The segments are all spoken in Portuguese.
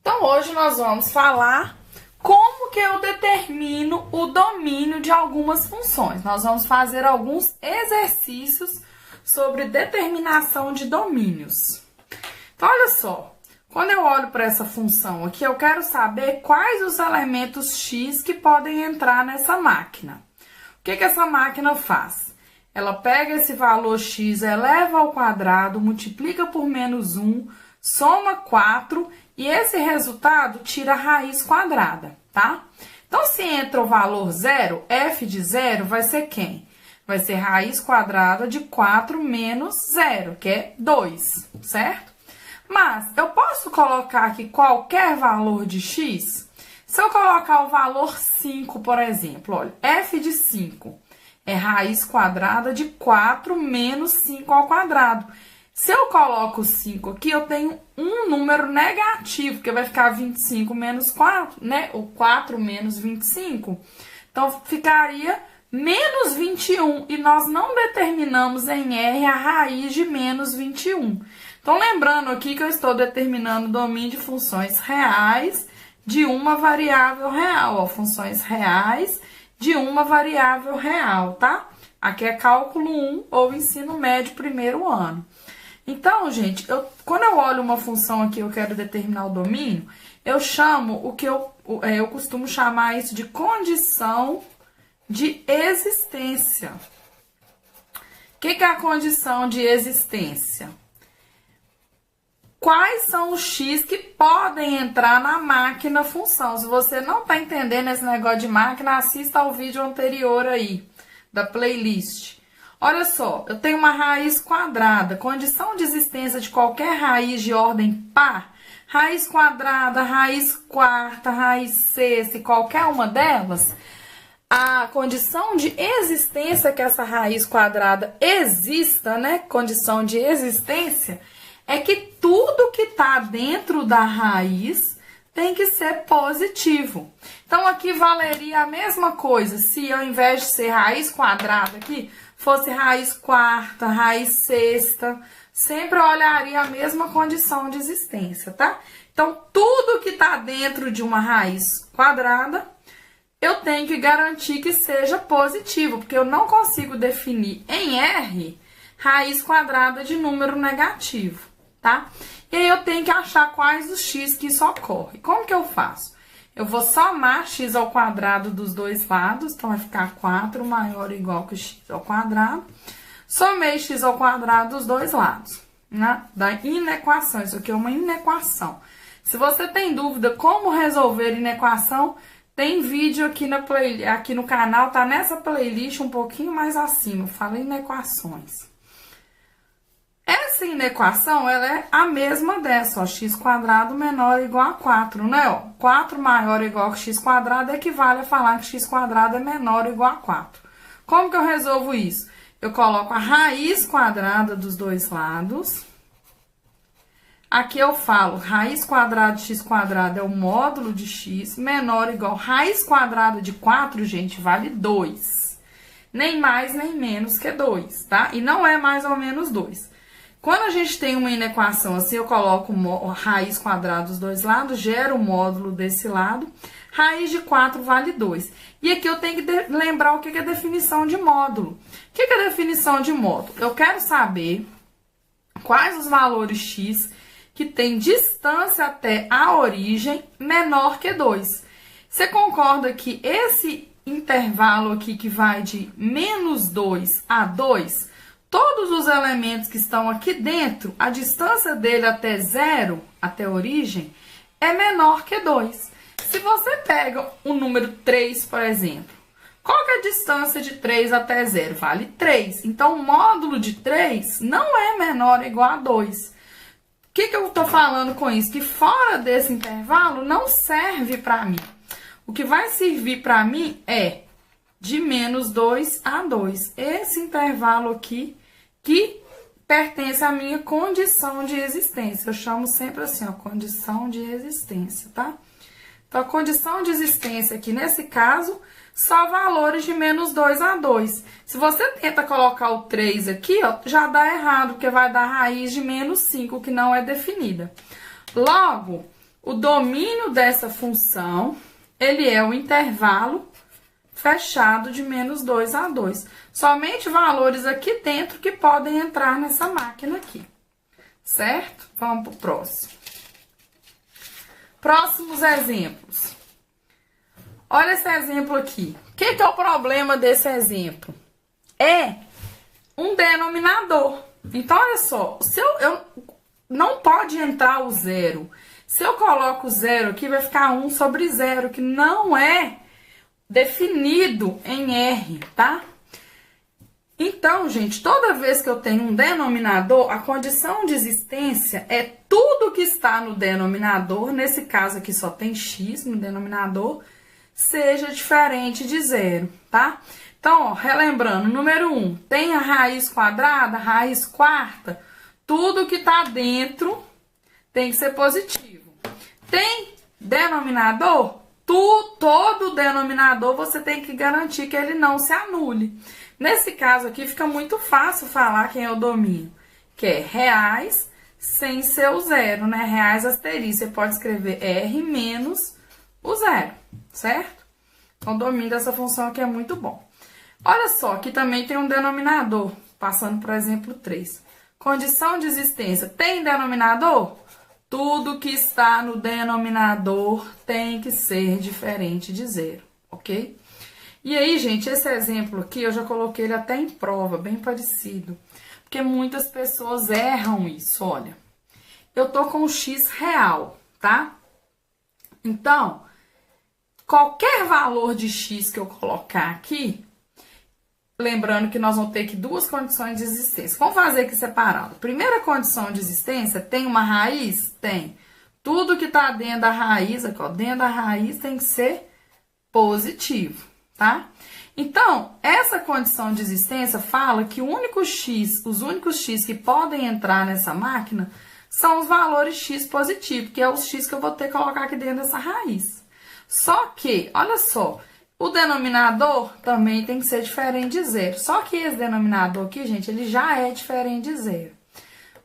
Então, hoje nós vamos falar como que eu determino o domínio de algumas funções. Nós vamos fazer alguns exercícios sobre determinação de domínios. Então, olha só, quando eu olho para essa função aqui, eu quero saber quais os elementos x que podem entrar nessa máquina. O que que essa máquina faz? Ela pega esse valor x, eleva ao quadrado, multiplica por menos 1, soma 4 e esse resultado tira a raiz quadrada, tá? Então, se entra o valor 0, f de 0 vai ser quem? Vai ser raiz quadrada de 4 menos 0, que é 2, certo? Mas eu posso colocar aqui qualquer valor de x? Se eu colocar o valor 5, por exemplo, olha, f de 5 é raiz quadrada de 4 menos 5 ao quadrado. Se eu coloco 5 aqui, eu tenho um número negativo, porque vai ficar 25 menos 4, né? O 4 menos 25. Então, ficaria menos 21. E nós não determinamos em R a raiz de menos 21. Então, lembrando aqui que eu estou determinando o domínio de funções reais de uma variável real. Ó, funções reais de uma variável real, tá? Aqui é cálculo 1 ou ensino médio primeiro ano. Então, gente, quando eu olho uma função aqui, eu quero determinar o domínio, eu chamo o que eu costumo chamar isso de condição de existência. O que é a condição de existência? Quais são os x que podem entrar na máquina função? Se você não está entendendo esse negócio de máquina, assista ao vídeo anterior aí, da playlist. Olha só, eu tenho uma raiz quadrada, condição de existência de qualquer raiz de ordem par, raiz quadrada, raiz quarta, raiz sexta, qualquer uma delas, a condição de existência que essa raiz quadrada exista, né? Condição de existência é que tudo que está dentro da raiz tem que ser positivo. Então, aqui valeria a mesma coisa se ao invés de ser raiz quadrada aqui, fosse raiz quarta, raiz sexta, sempre olharia a mesma condição de existência, tá? Então, tudo que está dentro de uma raiz quadrada, eu tenho que garantir que seja positivo, porque eu não consigo definir em R raiz quadrada de número negativo, tá? E aí eu tenho que achar quais os x que isso ocorre. Como que eu faço? Eu vou somar x ao quadrado dos dois lados, então vai ficar 4 maior ou igual que x ao quadrado. Somei x ao quadrado dos dois lados, né? Da inequação, isso aqui é uma inequação. Se você tem dúvida como resolver inequação, tem vídeo aqui no canal, tá nessa playlist um pouquinho mais acima, fala inequações. Essa inequação, ela é a mesma dessa, ó, x quadrado menor ou igual a 4, né? Ó, 4 maior ou igual que x quadrado equivale a falar que x quadrado é menor ou igual a 4. Como que eu resolvo isso? Eu coloco a raiz quadrada dos dois lados. Aqui eu falo, raiz quadrada de x quadrado é o módulo de x, menor ou igual raiz quadrada de 4, gente, vale 2. Nem mais nem menos que 2, tá? E não é mais ou menos 2. Quando a gente tem uma inequação assim, eu coloco raiz quadrada dos dois lados, gero o módulo desse lado, raiz de 4 vale 2. E aqui eu tenho que lembrar o que é a definição de módulo. O que é a definição de módulo? Eu quero saber quais os valores x que tem distância até a origem menor que 2. Você concorda que esse intervalo aqui que vai de menos 2 a 2... todos os elementos que estão aqui dentro, a distância dele até 0, até a origem, é menor que 2. Se você pega o número 3, por exemplo, qual que é a distância de 3 até 0? Vale 3. Então, o módulo de 3 não é menor ou igual a 2. O que eu estou falando com isso? Que fora desse intervalo não serve para mim. O que vai servir para mim é de menos 2 a 2. Esse intervalo aqui que pertence à minha condição de existência. Eu chamo sempre assim, ó, condição de existência, tá? Então, a condição de existência aqui, nesse caso, só valores de menos 2 a 2. Se você tenta colocar o 3 aqui, ó, já dá errado, porque vai dar raiz de menos 5, que não é definida. Logo, O domínio dessa função, ele é o intervalo fechado de menos 2 a 2. Somente valores aqui dentro que podem entrar nessa máquina aqui, certo? Vamos para o próximo. Próximos exemplos. Olha esse exemplo aqui. O que é o problema desse exemplo? É um denominador. Então, olha só, se eu não pode entrar o zero. Se eu coloco o zero aqui, vai ficar 1 sobre 0, que não é definido em R, tá? Então, gente, toda vez que eu tenho um denominador, a condição de existência é tudo que está no denominador, nesse caso aqui só tem x no denominador, seja diferente de zero, tá? Então, ó, relembrando, número 1, tem a raiz quadrada, raiz quarta, tudo que tá dentro tem que ser positivo. Tem denominador? Todo denominador você tem que garantir que ele não se anule. Nesse caso aqui fica muito fácil falar quem é o domínio, que é reais sem ser o zero, né? Reais asterisco, você pode escrever R menos o zero, certo? Então, o domínio dessa função aqui é muito bom. Olha só, aqui também tem um denominador, passando para o exemplo 3. Condição de existência, tem denominador? Tudo que está no denominador tem que ser diferente de zero, ok? E aí, gente, esse exemplo aqui, eu já coloquei ele até em prova, bem parecido. Porque muitas pessoas erram isso, olha. Eu tô com o x real, tá? Então, qualquer valor de x que eu colocar aqui, lembrando que nós vamos ter aqui duas condições de existência. Vamos fazer aqui separado. Primeira condição de existência, tem uma raiz? Tem. Tudo que tá dentro da raiz, aqui, ó, dentro da raiz tem que ser positivo, tá? Então, essa condição de existência fala que os únicos x que podem entrar nessa máquina são os valores x positivos, que é os x que eu vou ter que colocar aqui dentro dessa raiz. Só que, olha só, o denominador também tem que ser diferente de zero. Só que esse denominador aqui, gente, ele já é diferente de zero.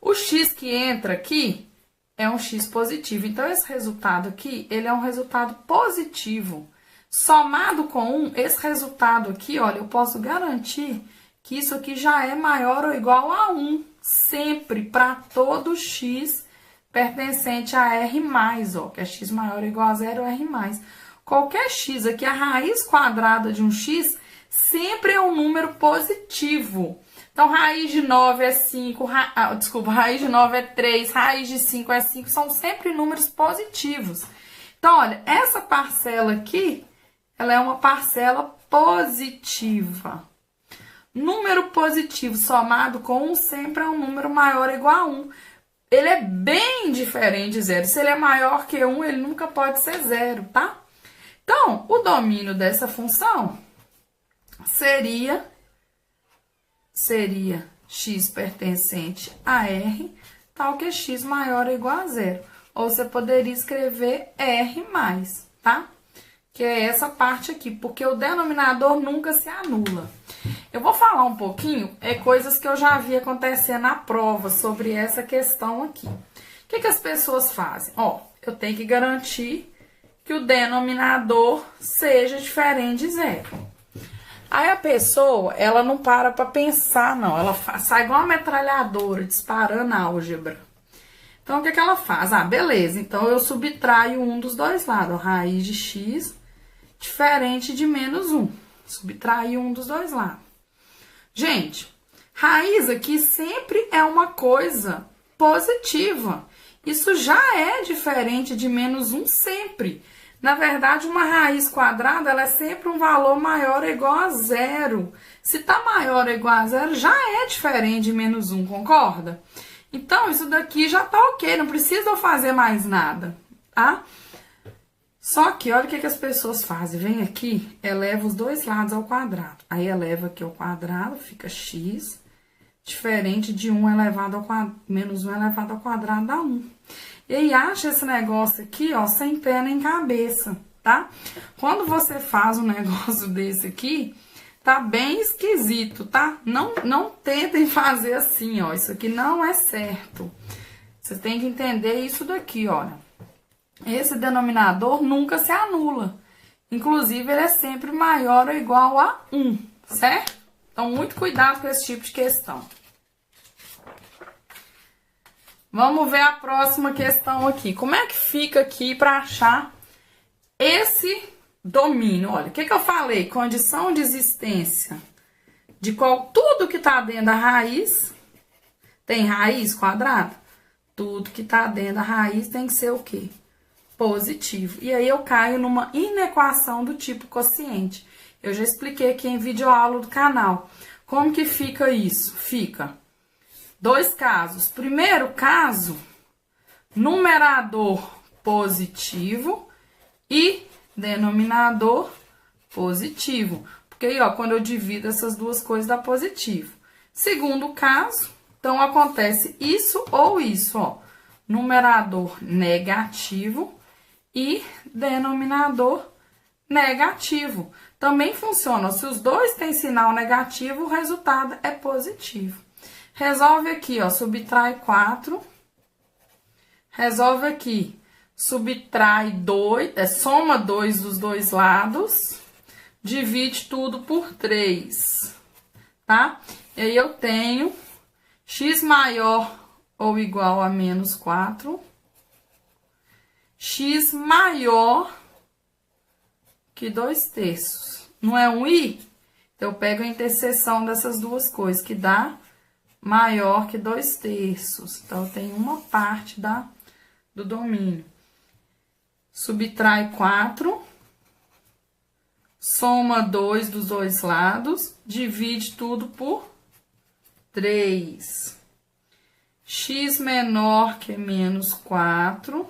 O x que entra aqui é um x positivo. Então, esse resultado aqui, ele é um resultado positivo. Somado com 1, esse resultado aqui, olha, eu posso garantir que isso aqui já é maior ou igual a 1. Sempre, para todo x pertencente a R+, ó, que é x maior ou igual a 0, R+. Qualquer x aqui, a raiz quadrada de um x, sempre é um número positivo. Então, raiz de 9 é 5, raiz de 9 é 3, raiz de 5 é 5, são sempre números positivos. Então, olha, essa parcela aqui, ela é uma parcela positiva. Número positivo somado com 1 sempre é um número maior ou igual a 1. Ele é bem diferente de zero. Se ele é maior que 1, ele nunca pode ser zero, tá? Então, o domínio dessa função seria x pertencente a R, tal que x maior ou igual a zero. Ou você poderia escrever R+, tá? Que é essa parte aqui, porque o denominador nunca se anula. Eu vou falar um pouquinho, coisas que eu já vi acontecer na prova sobre essa questão aqui. O que as pessoas fazem? Ó, eu tenho que garantir que o denominador seja diferente de zero. Aí a pessoa, ela não para pensar, não. Ela sai igual uma metralhadora, disparando álgebra. Então, o que ela faz? Ah, beleza, então eu subtraio um dos dois lados. Raiz de x diferente de menos 1. Subtrair um dos dois lados. Gente, raiz aqui sempre é uma coisa positiva. Isso já é diferente de menos 1 sempre. Na verdade, uma raiz quadrada, ela é sempre um valor maior ou igual a zero. Se tá maior ou igual a zero, já é diferente de menos 1, concorda? Então, isso daqui já tá ok, não precisa eu fazer mais nada, tá? Só que, olha o que as pessoas fazem. Vem aqui, eleva os dois lados ao quadrado. Aí, eleva aqui ao quadrado, fica x, diferente de 1 elevado ao quadrado, menos 1 elevado ao quadrado dá 1. E aí, acha esse negócio aqui, ó, sem pé nem cabeça, tá? Quando você faz um negócio desse aqui, tá bem esquisito, tá? Não tentem fazer assim, ó, isso aqui não é certo. Você tem que entender isso daqui, olha. esse denominador nunca se anula. Inclusive, ele é sempre maior ou igual a 1, certo? Então, muito cuidado com esse tipo de questão. Vamos ver a próxima questão aqui. Como é que fica aqui para achar esse domínio? Olha, o que eu falei? Condição de existência de tudo que está dentro da raiz. Tem raiz quadrada? Tudo que está dentro da raiz tem que ser o quê? Positivo. E aí eu caio numa inequação do tipo quociente. Eu já expliquei aqui em videoaula do canal. Como que fica isso? Fica dois casos. Primeiro caso, numerador positivo e denominador positivo. Porque aí, ó, quando eu divido essas duas coisas dá positivo. Segundo caso, então acontece isso ou isso, ó. Numerador negativo e denominador negativo. Também funciona. Se os dois têm sinal negativo, o resultado é positivo. Resolve aqui, ó, subtrai 4. Resolve aqui, subtrai 2, soma 2 dos dois lados. Divide tudo por 3, tá? E aí eu tenho x maior ou igual a menos 4. X maior que 2/3. Não é um i? Então, eu pego a interseção dessas duas coisas, que dá maior que 2/3. Então, eu tenho uma parte do domínio. Subtrai 4. Soma 2 dos dois lados. Divide tudo por 3. X menor que menos 4.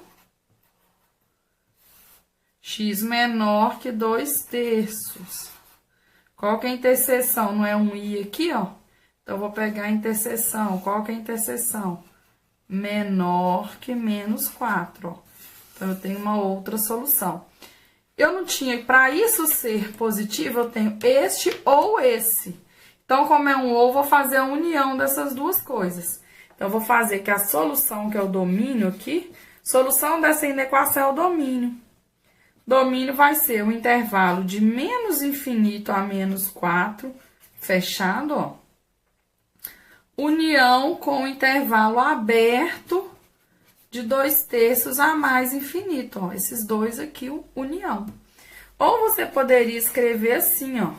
X menor que 2/3. Qual que é a interseção? Não é um i aqui, ó? Então, eu vou pegar a interseção. Qual que é a interseção? Menor que menos 4, ó. Então, eu tenho uma outra solução. Eu não tinha, para isso ser positivo, eu tenho este ou esse. Então, como é um ou, vou fazer a união dessas duas coisas. Então, eu vou fazer que a solução, que é o domínio aqui, solução dessa inequação é o domínio. Domínio vai ser o intervalo de menos infinito a menos 4, fechado, ó. União com o intervalo aberto de 2/3 a mais infinito, ó. Esses dois aqui, união. Ou você poderia escrever assim, ó.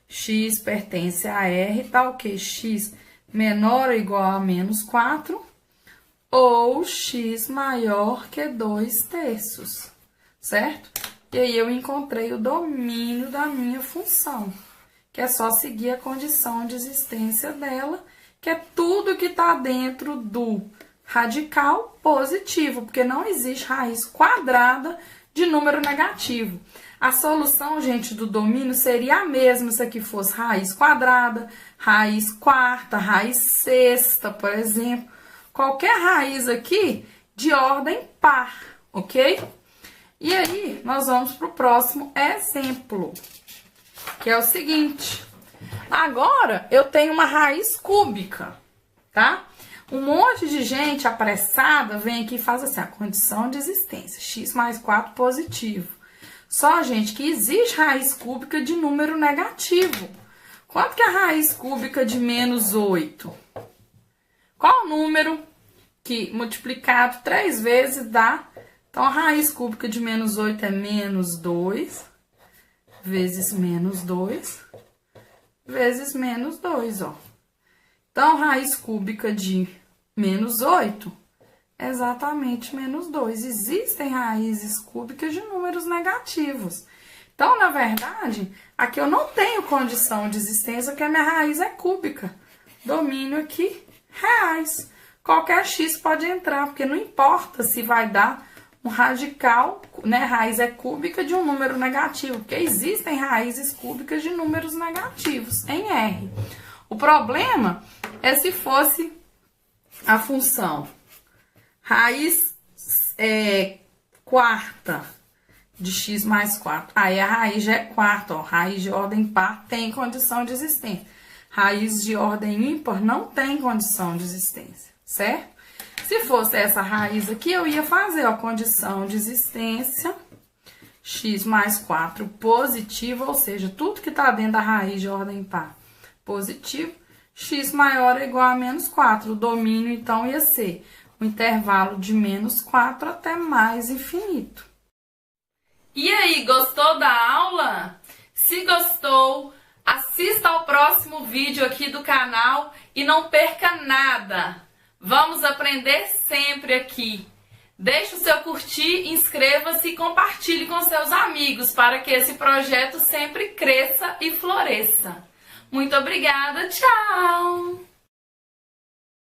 X pertence a R, tá o quê? X menor ou igual a menos 4, ou X maior que 2/3, certo? E aí, eu encontrei o domínio da minha função, que é só seguir a condição de existência dela, que é tudo que tá dentro do radical positivo, porque não existe raiz quadrada de número negativo. A solução, gente, do domínio seria a mesma se aqui fosse raiz quadrada, raiz quarta, raiz sexta, por exemplo. Qualquer raiz aqui de ordem par, ok? E aí, nós vamos para o próximo exemplo, que é o seguinte. Agora, eu tenho uma raiz cúbica, tá? Um monte de gente apressada vem aqui e faz assim, a condição de existência, x mais 4 positivo. Só, gente, que existe raiz cúbica de número negativo. Quanto que é a raiz cúbica de menos 8? Qual o número que multiplicado 3 vezes dá? Então, a raiz cúbica de menos 8 é menos 2 vezes menos 2 vezes menos 2, ó. Então, raiz cúbica de menos 8 é exatamente menos 2. Existem raízes cúbicas de números negativos. Então, na verdade, aqui eu não tenho condição de existência, porque a minha raiz é cúbica. Domínio aqui, reais. Qualquer x pode entrar, porque não importa se vai dar um radical, né? Raiz é cúbica de um número negativo, porque existem raízes cúbicas de números negativos em R. O problema é se fosse a função raiz quarta de x mais 4. Aí a raiz já é quarta, ó. Raiz de ordem par tem condição de existência. Raiz de ordem ímpar não tem condição de existência, certo? Se fosse essa raiz aqui, eu ia fazer, ó, condição de existência, x mais 4 positivo, ou seja, tudo que tá dentro da raiz de ordem par positivo, x maior ou igual a menos 4. O domínio, então, ia ser o intervalo de menos 4 até mais infinito. E aí, gostou da aula? Se gostou, assista ao próximo vídeo aqui do canal e não perca nada. Vamos aprender sempre aqui. Deixe o seu curtir, inscreva-se e compartilhe com seus amigos para que esse projeto sempre cresça e floresça. Muito obrigada, tchau!